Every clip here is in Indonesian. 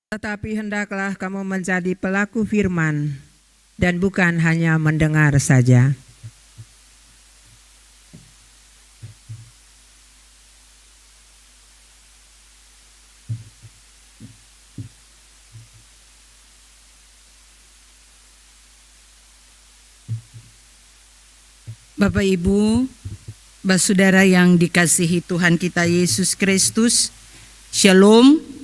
Tetapi hendaklah kamu menjadi pelaku firman dan bukan hanya mendengar saja. Bapak Ibu, saudara yang dikasihi Tuhan kita Yesus Kristus, Shalom.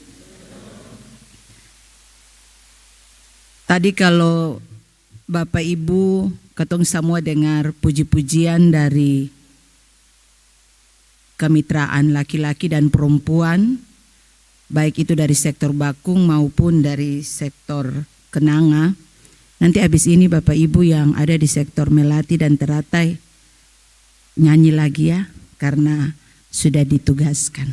Tadi kalau Bapak Ibu ketong semua dengar puji-pujian dari kemitraan laki-laki dan perempuan, baik itu dari sektor Bakung maupun dari sektor Kenanga. Nanti habis ini Bapak Ibu yang ada di sektor Melati dan Teratai nyanyi lagi ya, karena sudah ditugaskan.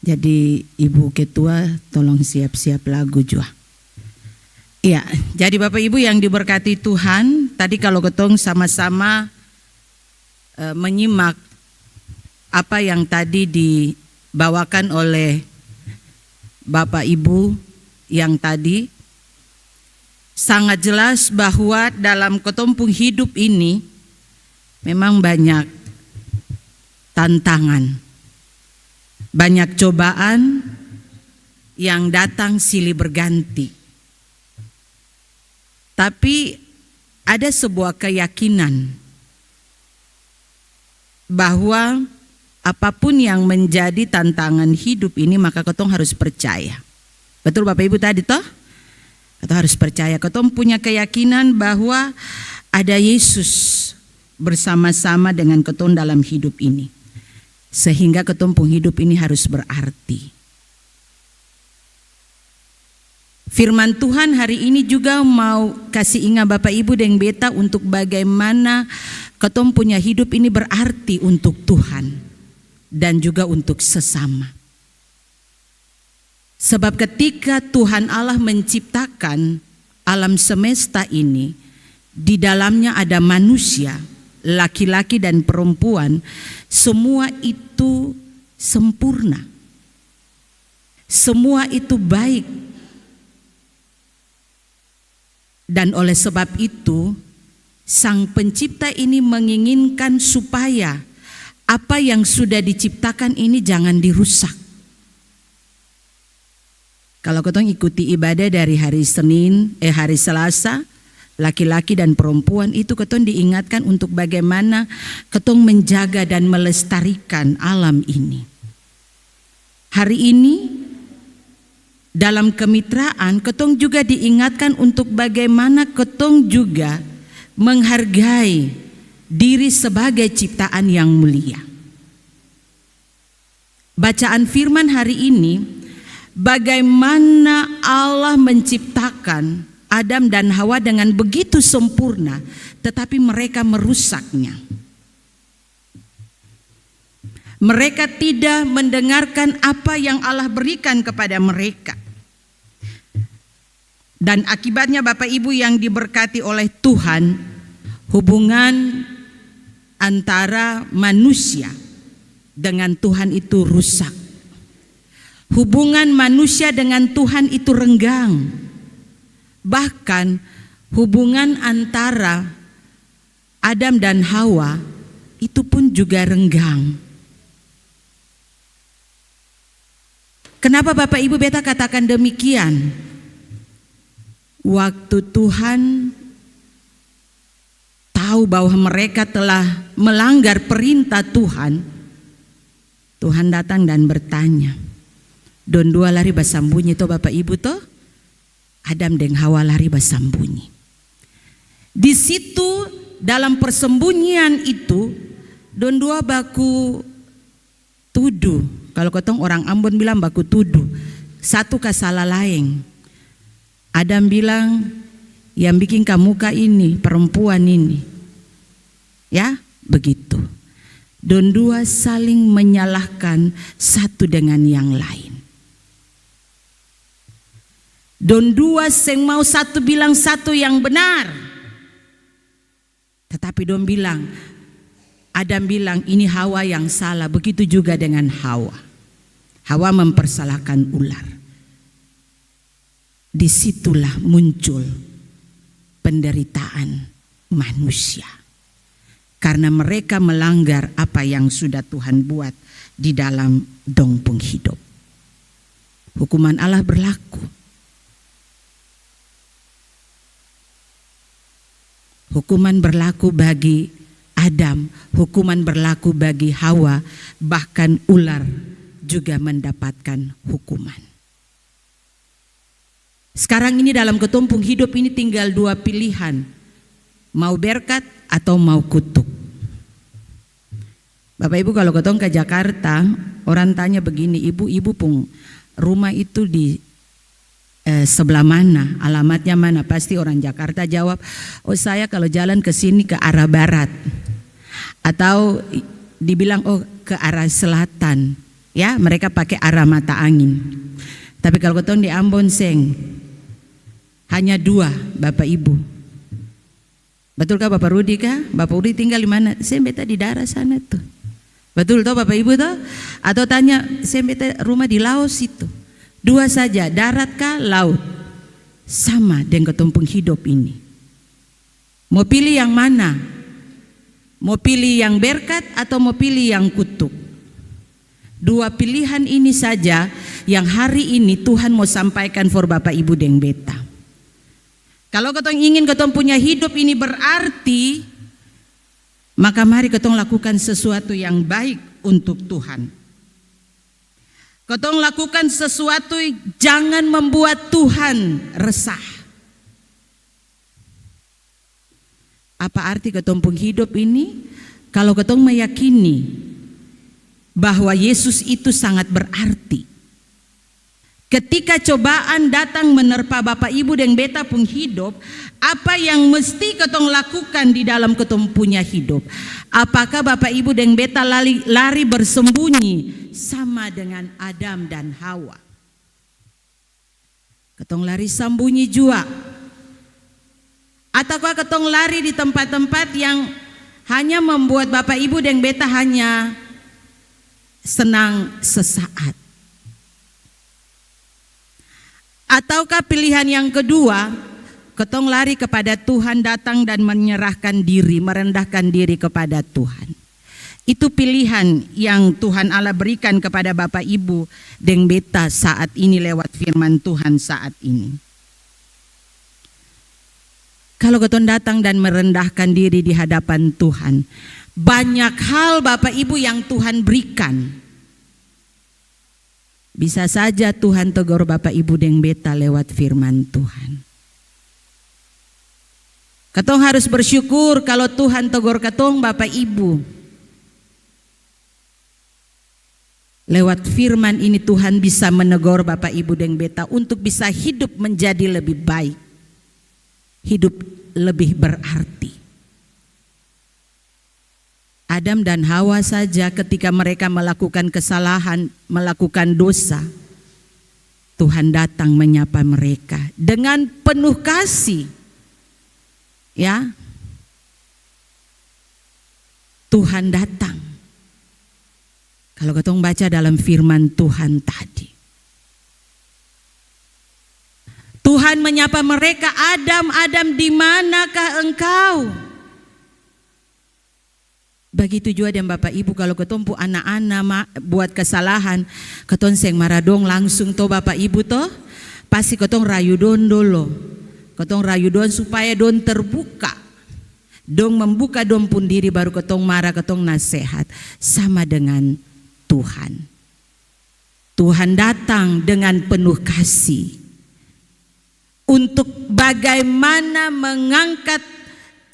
Jadi Ibu Ketua tolong siap-siap lagu juga. Ya, jadi Bapak Ibu yang diberkati Tuhan, tadi kalau ketong sama-sama menyimak apa yang tadi dibawakan oleh Bapak Ibu yang tadi, sangat jelas bahwa dalam ketumpung hidup ini memang banyak tantangan, banyak cobaan yang datang silih berganti. Tapi ada sebuah keyakinan bahwa apapun yang menjadi tantangan hidup ini maka ketong harus percaya. Betul Bapak Ibu tadi toh? Ketong harus percaya, ketong punya keyakinan bahwa ada Yesus bersama-sama dengan ketong dalam hidup ini. Sehingga ketumpung hidup ini harus berarti. Firman Tuhan hari ini juga mau kasih ingat Bapak Ibu dan Beta untuk bagaimana ketong punya hidup ini berarti untuk Tuhan dan juga untuk sesama. Sebab ketika Tuhan Allah menciptakan alam semesta ini, di dalamnya ada manusia, laki-laki dan perempuan, semua itu sempurna. Semua itu baik. Dan oleh sebab itu, Sang Pencipta ini menginginkan supaya apa yang sudah diciptakan ini jangan dirusak. Kalau ketong ikuti ibadah dari hari Selasa, laki-laki dan perempuan itu ketong diingatkan untuk bagaimana ketong menjaga dan melestarikan alam ini. Hari ini dalam kemitraan ketong juga diingatkan untuk bagaimana ketong juga menghargai diri sebagai ciptaan yang mulia. Bacaan firman hari ini, bagaimana Allah menciptakan Adam dan Hawa dengan begitu sempurna, tetapi mereka merusaknya. Mereka tidak mendengarkan apa yang Allah berikan kepada mereka. Dan akibatnya Bapak Ibu yang diberkati oleh Tuhan, hubungan antara manusia dengan Tuhan itu rusak. Hubungan manusia dengan Tuhan itu renggang. Bahkan hubungan antara Adam dan Hawa itu pun juga renggang. Kenapa Bapak Ibu Beta katakan demikian? Waktu Tuhan tahu bahwa mereka telah melanggar perintah Tuhan, Tuhan datang dan bertanya, "Don dua lari basambunyi toh Bapak Ibu toh?" Adam dan Hawa lari basambunyi. Di situ dalam persembunyian itu, don dua baku tuduh. Kalau ketong orang Ambon bilang baku tuduh. Satu kasalah lain. Adam bilang, yang bikin kamu muka ini, perempuan ini. Ya, begitu. Don dua saling menyalahkan satu dengan yang lain. Don dua seng mau satu bilang satu yang benar. Tetapi don bilang, Adam bilang ini Hawa yang salah, begitu juga dengan Hawa. Hawa mempersalahkan ular. disitulah muncul penderitaan manusia. Karena mereka melanggar apa yang sudah Tuhan buat di dalam dompung hidup. Hukuman Allah berlaku. Hukuman berlaku bagi Adam, hukuman berlaku bagi Hawa, bahkan ular juga mendapatkan hukuman. Sekarang ini dalam ketumpung hidup ini tinggal dua pilihan, mau berkat atau mau kutuk. Bapak Ibu, kalau ketong ke Jakarta, orang tanya begini, ibu pun rumah itu di sebelah mana, alamatnya mana? Pasti orang Jakarta jawab, oh saya kalau jalan ke sini ke arah barat, atau dibilang oh ke arah selatan, ya mereka pakai arah mata angin. Tapi kalau ketong di Ambon seng, hanya dua Bapak Ibu. Betulkah Bapak Rudi kah? Bapak Rudi tinggal di mana? Saya beta di daerah sana tuh. Betul toh Bapak Ibu toh? Atau tanya, saya beta rumah di Laos itu. Dua saja, darat kah, laut. Sama dengan ketumpung hidup ini. Mau pilih yang mana? Mau pilih yang berkat atau mau pilih yang kutuk? Dua pilihan ini saja yang hari ini Tuhan mau sampaikan for Bapak Ibu dan beta. Kalau ketong ingin ketong punya hidup ini berarti, maka mari ketong lakukan sesuatu yang baik untuk Tuhan. Ketong lakukan sesuatu, jangan membuat Tuhan resah. Apa arti ketumpung hidup ini? Kalau ketong meyakini bahwa Yesus itu sangat berarti. Ketika cobaan datang menerpa Bapak Ibu dan beta pun hidup, apa yang mesti ketong lakukan di dalam ketong punya hidup? Apakah Bapak Ibu dan beta lari bersembunyi sama dengan Adam dan Hawa? Ketong lari sembunyi jua? Ataukah ketong lari di tempat-tempat yang hanya membuat Bapak Ibu dan beta hanya senang sesaat? Ataukah pilihan yang kedua, ketong lari kepada Tuhan, datang dan menyerahkan diri, merendahkan diri kepada Tuhan. Itu pilihan yang Tuhan Allah berikan kepada Bapak Ibu dan beta saat ini lewat firman Tuhan saat ini. Kalau ketong datang dan merendahkan diri di hadapan Tuhan, banyak hal Bapak Ibu yang Tuhan berikan. Bisa saja Tuhan tegur Bapak Ibu dan beta lewat firman Tuhan. Ketong harus bersyukur kalau Tuhan tegur ketong Bapak Ibu. Lewat firman ini Tuhan bisa menegur Bapak Ibu dan beta untuk bisa hidup menjadi lebih baik. Hidup lebih berarti. Adam dan Hawa saja ketika mereka melakukan kesalahan, melakukan dosa, Tuhan datang menyapa mereka dengan penuh kasih. Ya, Tuhan datang. Kalau ketong baca dalam firman Tuhan tadi, Tuhan menyapa mereka, Adam, Adam, di manakah engkau? Begitu juga dengan Bapak Ibu, kalau ketompu anak-anak buat kesalahan, ketong seng maradong langsung to Bapak Ibu to, pasti ketong rayu don dulu, ketong rayu don supaya don terbuka, dong membuka don pun diri baru ketong marah, ketong nasihat. Sama dengan Tuhan. Tuhan datang dengan penuh kasih untuk bagaimana mengangkat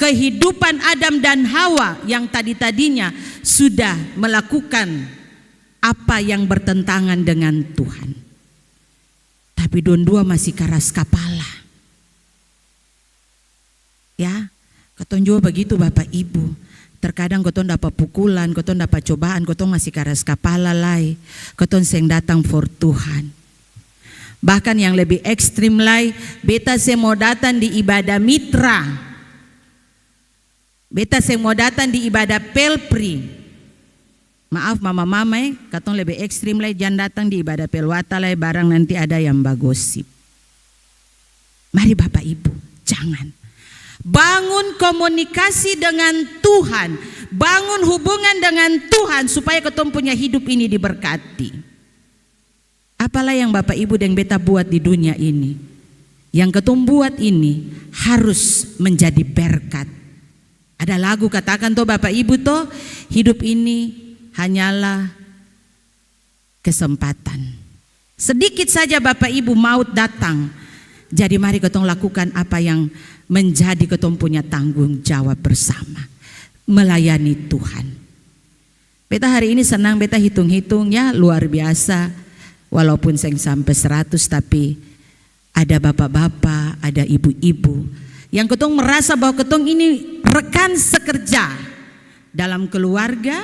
kehidupan Adam dan Hawa yang tadinya sudah melakukan apa yang bertentangan dengan Tuhan. Tapi don dua masih keras kepala. Ya, ketong juga begitu Bapak Ibu. Terkadang ketong dapat pukulan, ketong dapat cobaan, ketong masih keras kepala lai. Ketong seng datang for Tuhan. Bahkan yang lebih ekstrim lai, beta saya mau datang di ibadah mitra. Beta saya mau datang di ibadah pelpri. Maaf mama-mama, katong lebih ekstrim lai, jangan datang di ibadah pelwata lai, barang nanti ada yang bagosip. Mari Bapak Ibu, jangan. Bangun komunikasi dengan Tuhan, bangun hubungan dengan Tuhan supaya ketemu punya hidup ini diberkati. Apalah yang Bapak Ibu dan beta buat di dunia ini, yang ketemu buat ini harus menjadi berkat. Ada lagu katakan toh Bapak Ibu toh, hidup ini hanyalah kesempatan. Sedikit saja Bapak Ibu maut datang. Jadi mari ketong lakukan apa yang menjadi ketong punya tanggung jawab bersama. Melayani Tuhan. Beta hari ini senang, beta hitung-hitungnya luar biasa. Walaupun saya sampai 100 tapi ada bapak-bapak, ada ibu-ibu yang ketong merasa bahwa ketong ini rekan sekerja dalam keluarga,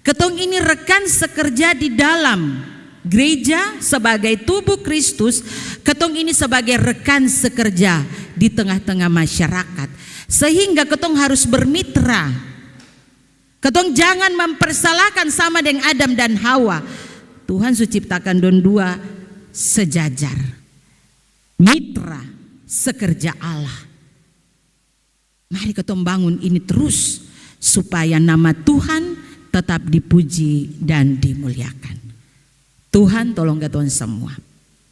ketong ini rekan sekerja di dalam gereja sebagai tubuh Kristus, ketong ini sebagai rekan sekerja di tengah-tengah masyarakat. Sehingga ketong harus bermitra. Ketong jangan mempersalahkan sama dengan Adam dan Hawa. Tuhan suciptakan don dua sejajar, mitra sekerja Allah. Mari ketong bangun ini terus supaya nama Tuhan tetap dipuji dan dimuliakan. Tuhan tolong ketong semua.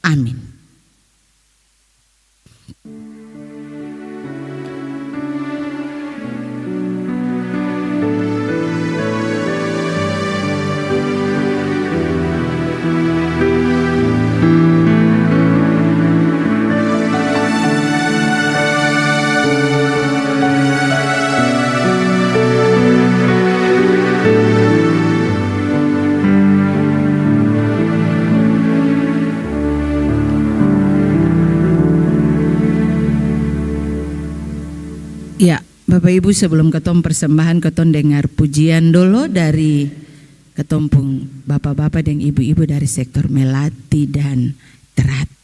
Amin. Ya, Bapak Ibu, sebelum ketong persembahan, ketong dengar pujian dulu dari ketompung bapak-bapak dan ibu-ibu dari sektor Melati dan Teratai.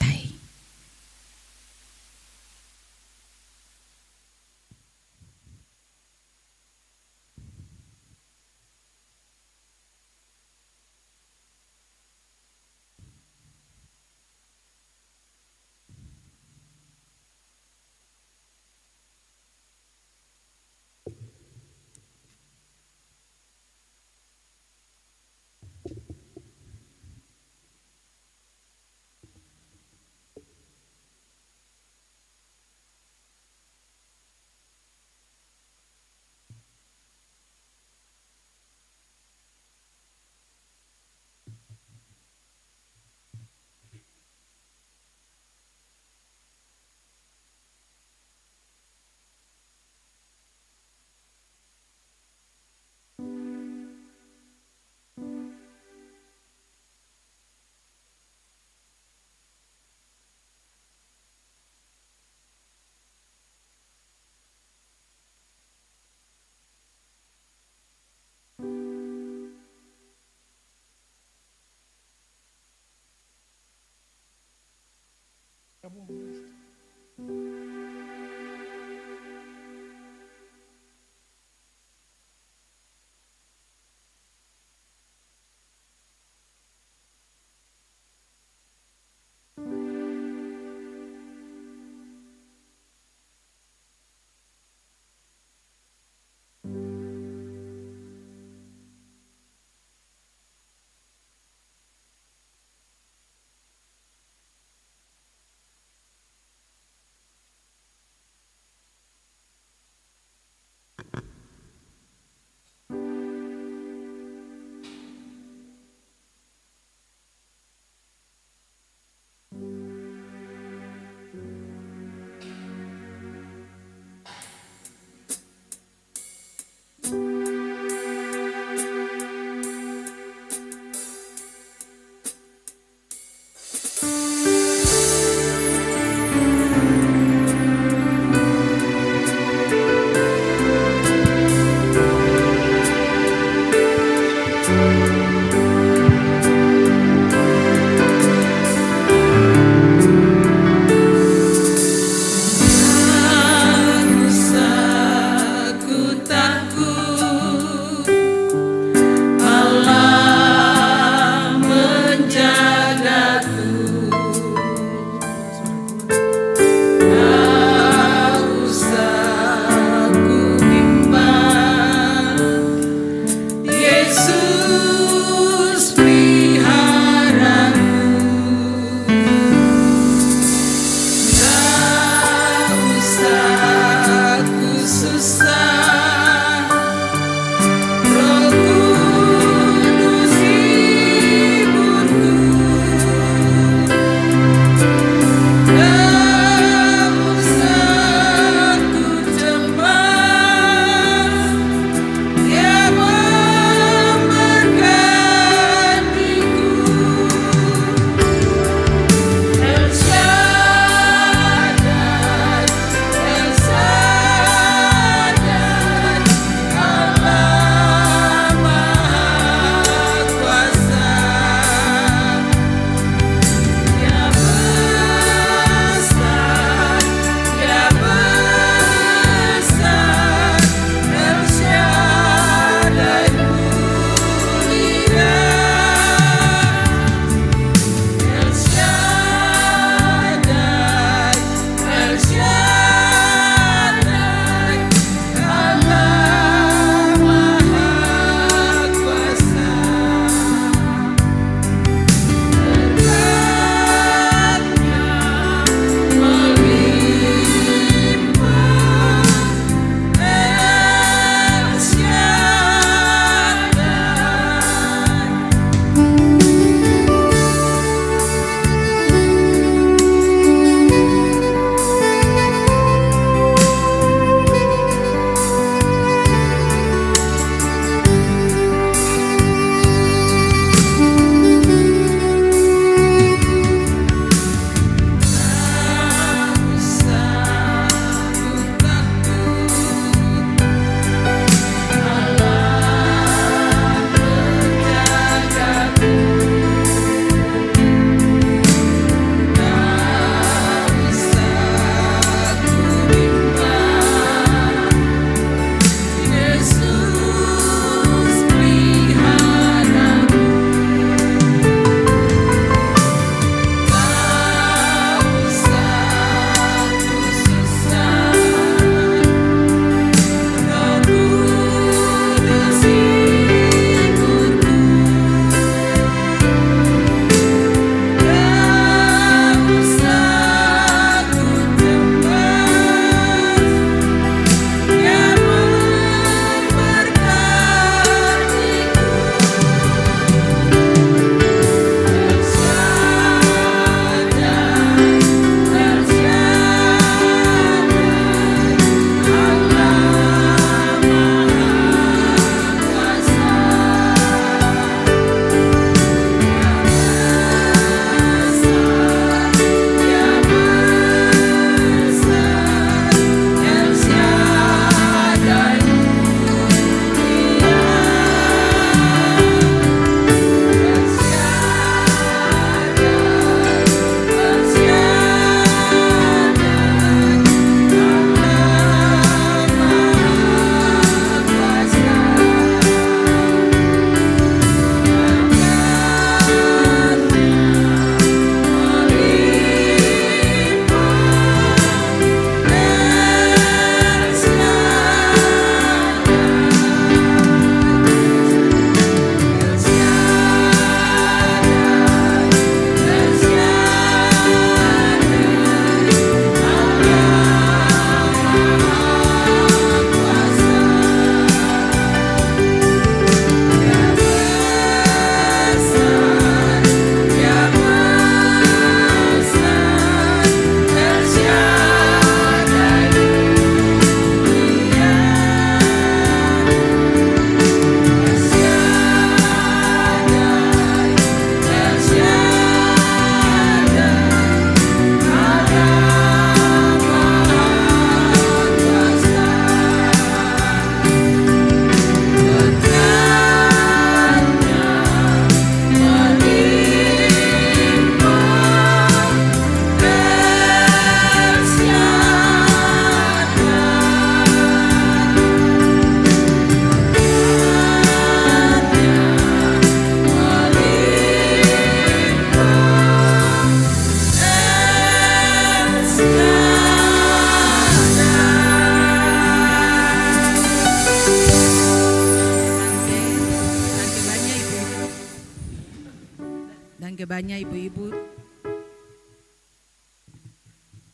banyak ibu-ibu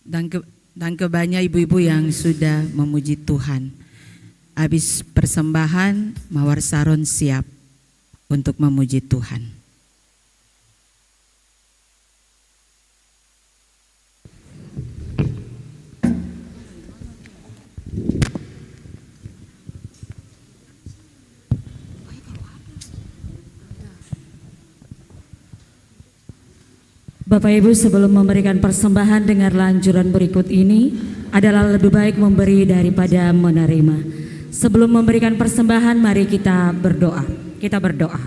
dan banyak ibu-ibu yang sudah memuji Tuhan. Habis persembahan, Mawar Saron siap untuk memuji Tuhan. Bapak Ibu, sebelum memberikan persembahan, dengarlah anjuran berikut ini adalah lebih baik memberi daripada menerima. Sebelum memberikan persembahan, mari kita berdoa. Kita berdoa.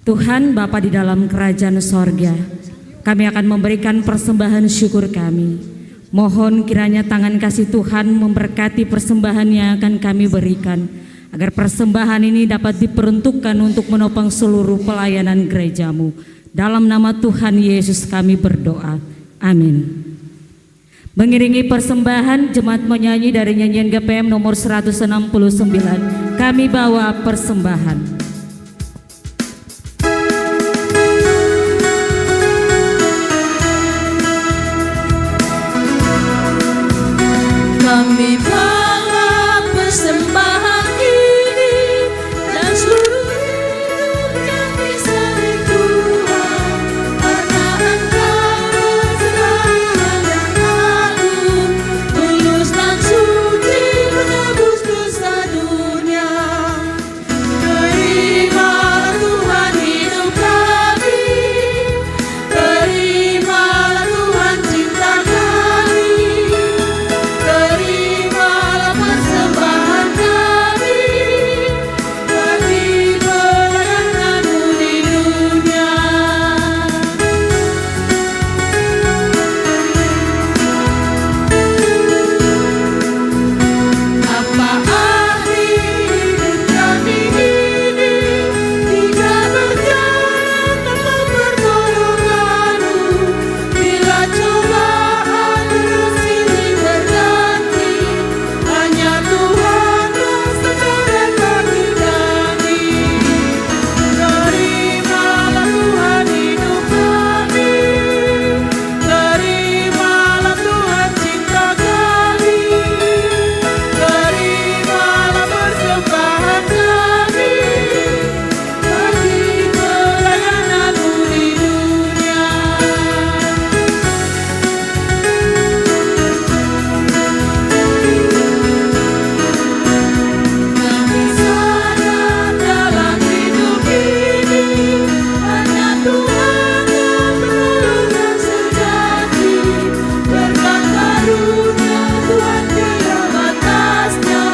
Tuhan Bapa di dalam kerajaan sorga, kami akan memberikan persembahan syukur kami. Mohon kiranya tangan kasih Tuhan memberkati persembahan yang akan kami berikan, agar persembahan ini dapat diperuntukkan untuk menopang seluruh pelayanan gerejamu. Dalam nama Tuhan Yesus kami berdoa. Amin. Mengiringi persembahan, jemaat menyanyi dari nyanyian GPM nomor 169. Kami bawa persembahan. Kami bawa persembahan ini dan seluruh hidup kami sembah Tuhan, karena Engkau besar dan agung, tulus dan suci menebus dosa dunia. Terimalah Tuhan hidup kami, terimalah Tuhan cinta kami. Terimalah persembahan kami bagi pelayanan-Mu di dunia. Apa arti hidup kami ini jika berjalan tanpa pertolongan-Mu? Bila cobaan terus silih berganti, hanya Tuhan yang sekarang bagi kami. Terimalah Tuhan hidup kami, terimalah Tuhan cinta kami, terimalah persembahan kami bagi pelayanan-Mu di dunia. Kami sadar dalam hidup ini hanya Tuhan yang menolong dan sejati. Berkat karunia Tuhan tiada batasnya,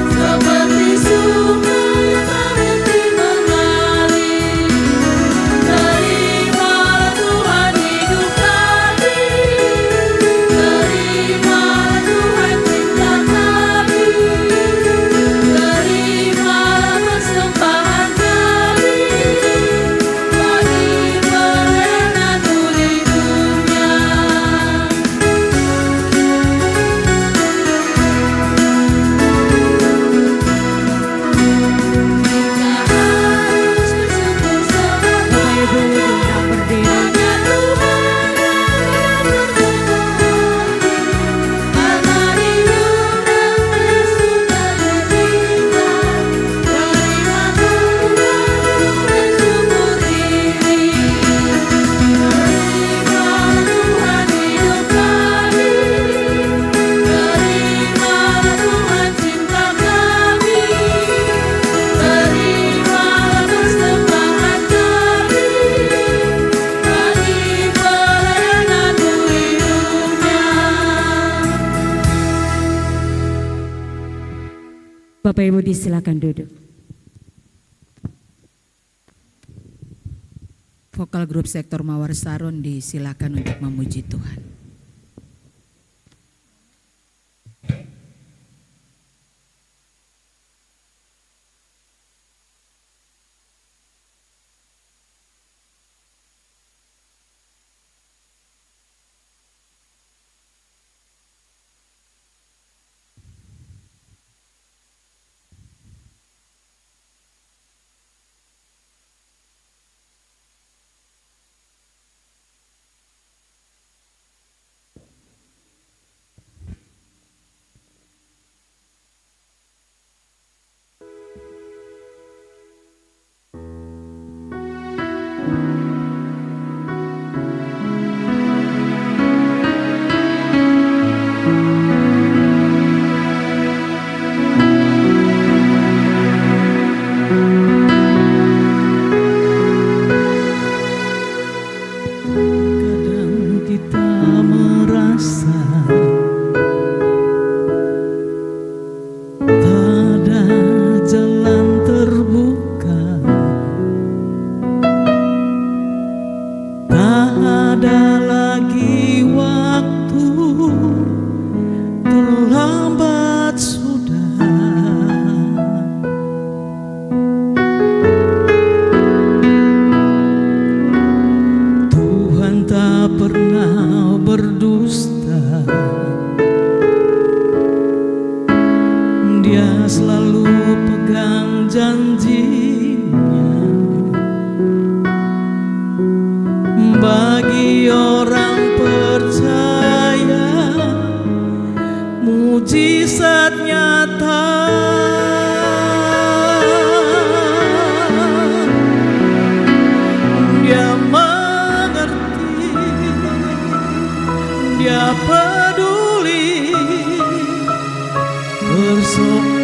seperti sungai yang tak berhenti mengalir. Terimalah Tuhan hidup kami, terimalah Tuhan cinta kami, terimalah persembahan kami bagi pelayanan-Mu di dunia. Kita harus bersyukur semata hanya Tuhan yang berkata, karena hidup dan bersuka kita. Terima Tuhan bersyukur ini. Terimalah Tuhan hidup kami, terimalah Tuhan cinta kami, terimalah persembahan kami bagi pelayanan-Mu di dunia. Bapak Ibu disilakan duduk. Vokal grup sektor Mawar Saron disilakan untuk memuji Tuhan. Dia selalu pegang janjinya bagi orang percaya, mujizat nyata. Dia mengerti, dia peduli persoalan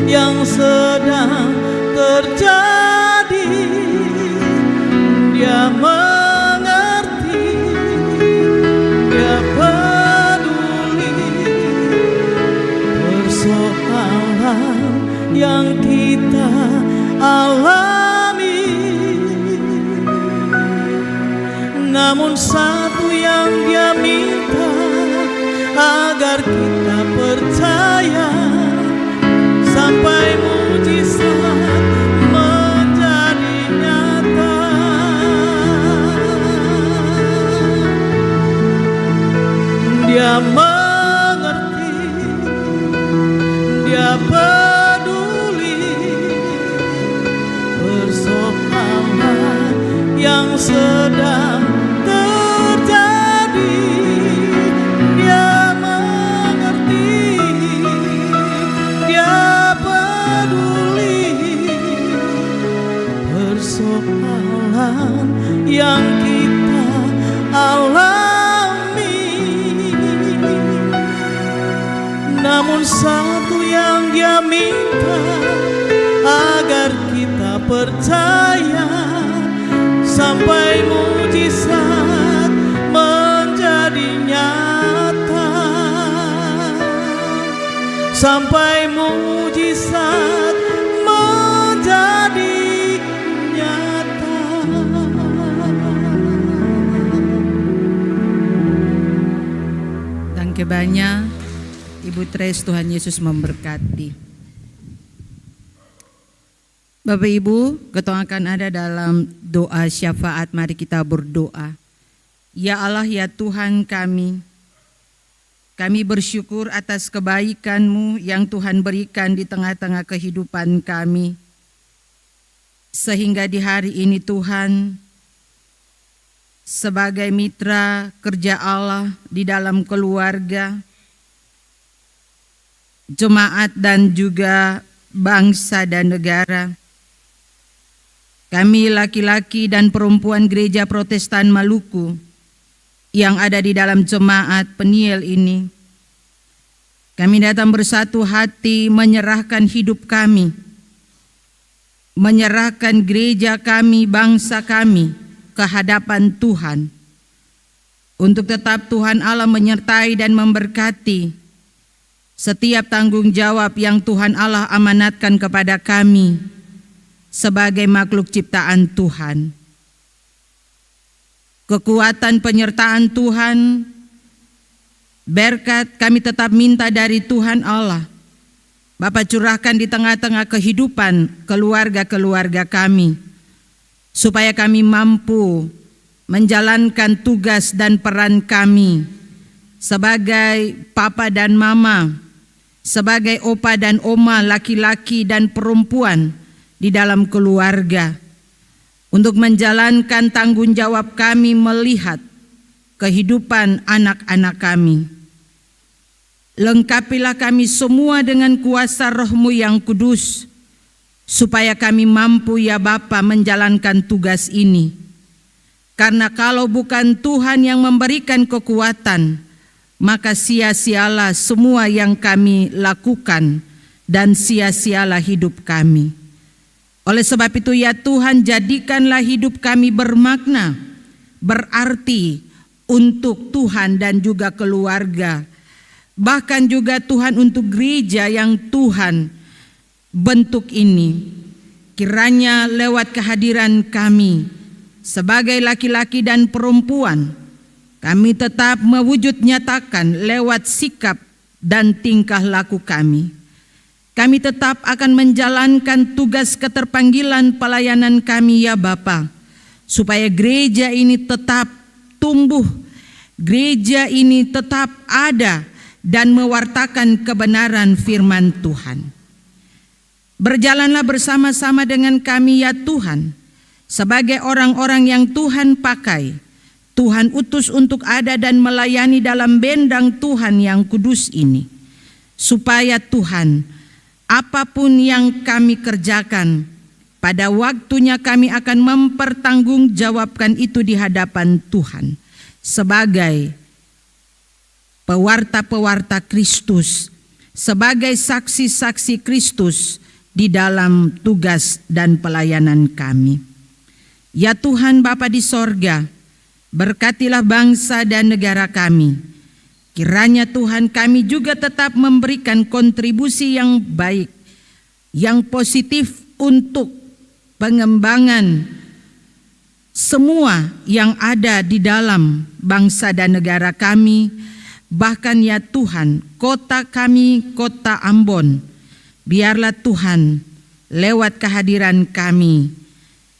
yang sedang terjadi. Dia mengerti, dia peduli persoalan yang kita alami. Namun satu yang dia minta agar kita percaya sampai mujizat menjadi nyata. Dia mengerti, dia peduli persoalan yang sedang terjadi. Dia mengerti, dia peduli persoalan yang kita alami. Namun satu yang dia minta agar kita percaya sampai mujizat menjadi nyata, sampai mujizat menjadi nyata. Danke banyak Ibu Tres, Tuhan Yesus memberkati. Bapak Ibu, kita akan ada dalam doa syafaat. Mari kita berdoa. Ya Allah, ya Tuhan kami bersyukur atas kebaikan-Mu yang Tuhan berikan di tengah-tengah kehidupan kami. Sehingga di hari ini Tuhan, sebagai mitra kerja Allah di dalam keluarga, jemaat dan juga bangsa dan negara, kami laki-laki dan perempuan Gereja Protestan Maluku yang ada di dalam jemaat Peniel ini, kami datang bersatu hati menyerahkan hidup kami, menyerahkan gereja kami, bangsa kami ke hadapan Tuhan, untuk tetap Tuhan Allah menyertai dan memberkati setiap tanggung jawab yang Tuhan Allah amanatkan kepada kami sebagai makhluk ciptaan Tuhan. Kekuatan penyertaan Tuhan, berkat kami tetap minta dari Tuhan Allah. Bapa, curahkan di tengah-tengah kehidupan keluarga-keluarga kami, supaya kami mampu menjalankan tugas dan peran kami sebagai papa dan mama, sebagai opa dan oma, laki-laki dan perempuan di dalam keluarga, untuk menjalankan tanggung jawab kami melihat kehidupan anak-anak kami. Lengkapilah kami semua dengan kuasa Roh-Mu yang kudus, supaya kami mampu ya Bapa menjalankan tugas ini. Karena kalau bukan Tuhan yang memberikan kekuatan, maka sia-sialah semua yang kami lakukan dan sia-sialah hidup kami. Oleh sebab itu ya Tuhan, jadikanlah hidup kami bermakna, berarti untuk Tuhan dan juga keluarga. Bahkan juga Tuhan untuk gereja yang Tuhan bentuk ini. Kiranya lewat kehadiran kami sebagai laki-laki dan perempuan, kami tetap mewujud nyatakan lewat sikap dan tingkah laku kami. Kami tetap akan menjalankan tugas keterpanggilan pelayanan kami ya Bapa, supaya gereja ini tetap tumbuh, gereja ini tetap ada dan mewartakan kebenaran firman Tuhan. Berjalanlah bersama-sama dengan kami ya Tuhan, sebagai orang-orang yang Tuhan pakai, Tuhan utus untuk ada dan melayani dalam bendang Tuhan yang kudus ini. Supaya Tuhan, apapun yang kami kerjakan, pada waktunya kami akan mempertanggungjawabkan itu di hadapan Tuhan. Sebagai pewarta-pewarta Kristus, sebagai saksi-saksi Kristus di dalam tugas dan pelayanan kami. Ya Tuhan Bapa di sorga, berkatilah bangsa dan negara kami. Kiranya Tuhan kami juga tetap memberikan kontribusi yang baik, yang positif untuk pengembangan semua yang ada di dalam bangsa dan negara kami. Bahkan ya Tuhan, kota kami, kota Ambon, biarlah Tuhan lewat kehadiran kami,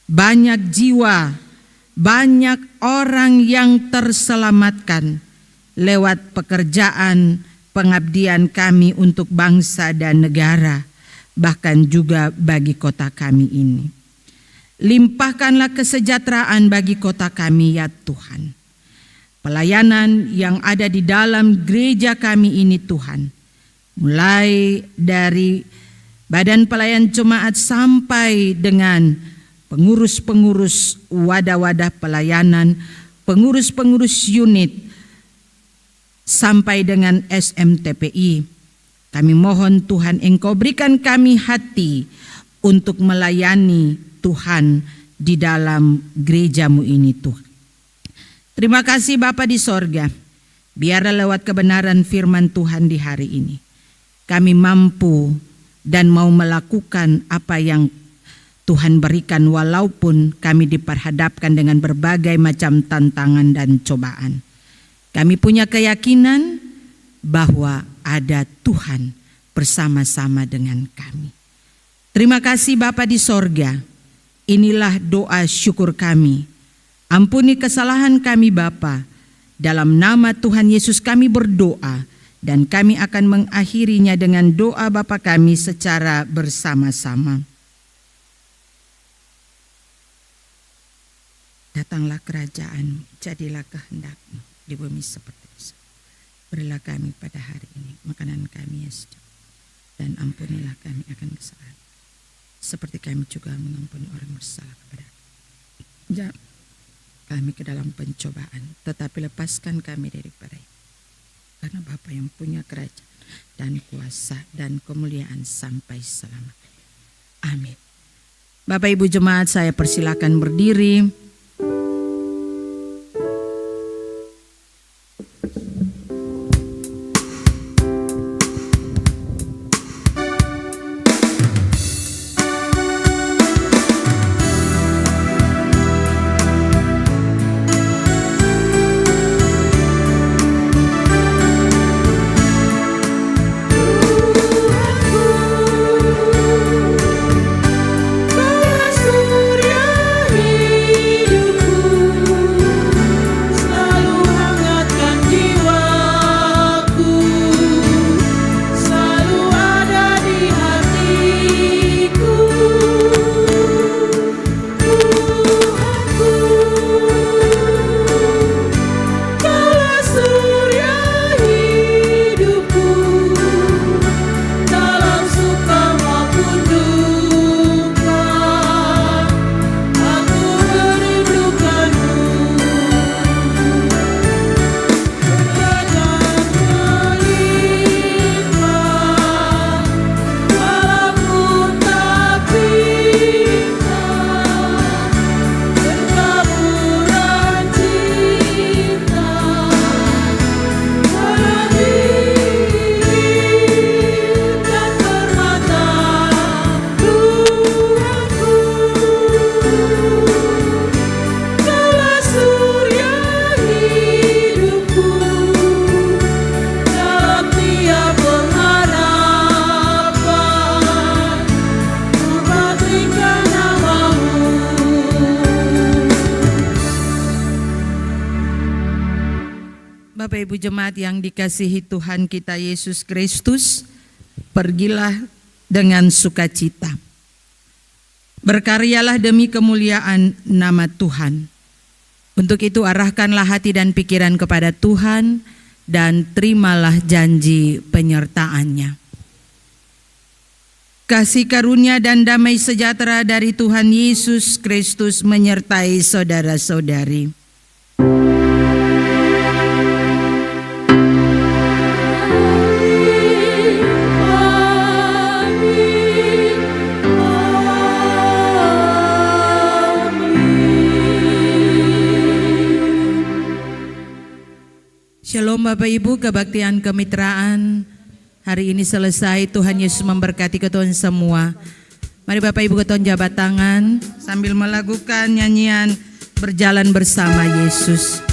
banyak jiwa, banyak orang yang terselamatkan lewat pekerjaan pengabdian kami untuk bangsa dan negara, bahkan juga bagi kota kami ini. Limpahkanlah kesejahteraan bagi kota kami ya Tuhan. Pelayanan yang ada di dalam gereja kami ini Tuhan, mulai dari badan pelayan jemaat sampai dengan pengurus-pengurus wadah-wadah pelayanan, pengurus-pengurus unit, sampai dengan SMTPI. Kami mohon Tuhan Engkau berikan kami hati untuk melayani Tuhan di dalam gerejamu ini Tuhan. Terima kasih Bapa di sorga, biarlah lewat kebenaran firman Tuhan di hari ini, kami mampu dan mau melakukan apa yang Tuhan berikan walaupun kami diperhadapkan dengan berbagai macam tantangan dan cobaan. Kami punya keyakinan bahwa ada Tuhan bersama-sama dengan kami. Terima kasih Bapa di sorga. Inilah doa syukur kami. Ampuni kesalahan kami Bapa. Dalam nama Tuhan Yesus kami berdoa dan kami akan mengakhirinya dengan doa Bapa kami secara bersama-sama. Datanglah kerajaan, jadilah kehendak-Mu di bumi seperti di surga. Berilah kami pada hari ini makanan kami yang sejuk, dan ampunilah kami akan kesalahan, seperti kami juga mengampuni orang bersalah kepada kami. Jangan kami ke dalam pencobaan, tetapi lepaskan kami daripada itu. Karena Bapa yang punya kerajaan dan kuasa dan kemuliaan sampai selama. Amin. Bapak Ibu jemaat, saya persilakan berdiri. Surya Ibu jemaat yang dikasihi Tuhan kita Yesus Kristus, pergilah dengan sukacita. Berkaryalah demi kemuliaan nama Tuhan. Untuk itu arahkanlah hati dan pikiran kepada Tuhan dan terimalah janji penyertaannya. Kasih karunia dan damai sejahtera dari Tuhan Yesus Kristus menyertai saudara-saudari. Shalom Bapak Ibu, kebaktian kemitraan hari ini selesai. Tuhan Yesus memberkati keton semua. Mari Bapak Ibu keton jabat tangan sambil melakukan nyanyian berjalan bersama Yesus.